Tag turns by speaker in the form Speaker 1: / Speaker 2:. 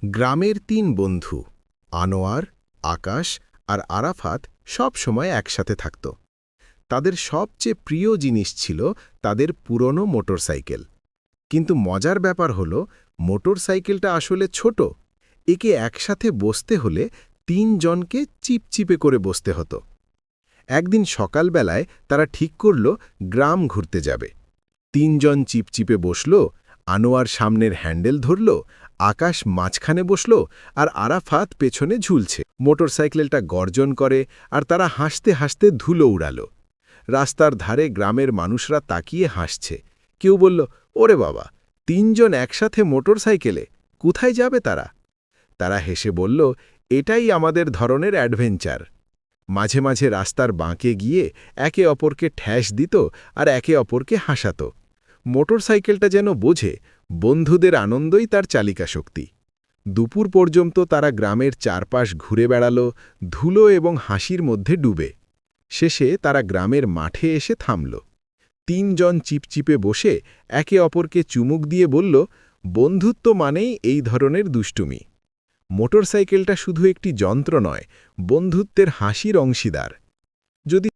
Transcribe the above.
Speaker 1: গ্রামের তিন বন্ধু আনোয়ার, আকাশ আর আরাফাত সব সময় একসাথে থাকত। তাদের সবচেয়ে প্রিয় জিনিস ছিল তাদের পুরনো মোটরসাইকেল। কিন্তু মজার ব্যাপার হল, মোটরসাইকেলটা আসলে ছোট। একে একসাথে বসতে হলে তিনজনকে চিপচিপে করে বসতে হতো। একদিন সকালবেলায় তারা ঠিক করল গ্রাম ঘুরতে যাবে। তিনজন চিপচিপে বসল, আনোয়ার সামনের হ্যান্ডেল ধরল, আকাশ মাঝখানে বসল আর আরাফাত পেছনে ঝুলছে। মোটরসাইকেলটা গর্জন করে আর তারা হাসতে হাসতে ধুলো উড়াল। রাস্তার ধারে গ্রামের মানুষরা তাকিয়ে হাসছে। কেউ বলল, ওরে বাবা, তিনজন একসাথে মোটরসাইকেলে, কোথায় যাবে তারা? তারা হেসে বলল, এটাই আমাদের ধরনের অ্যাডভেঞ্চার। মাঝে মাঝে রাস্তার বাঁকে গিয়ে একে অপরকে ঠ্যাস দিত আর একে অপরকে হাসাত। মোটরসাইকেলটা যেন বোঝে, বন্ধুদের আনন্দই তার চালিকা শক্তি। দুপুর পর্যন্ত তারা গ্রামের চারপাশ ঘুরে বেড়াল, ধুলো এবং হাসির মধ্যে ডুবে। শেষে তারা গ্রামের মাঠে এসে থামল। তিনজন চিপচিপে বসে একে অপরকে চুমুক দিয়ে বলল, বন্ধুত্ব মানেই এই ধরনের দুষ্টুমি। মোটরসাইকেলটা শুধু একটি যন্ত্র নয়, বন্ধুত্বের হাসির অংশীদার। যদি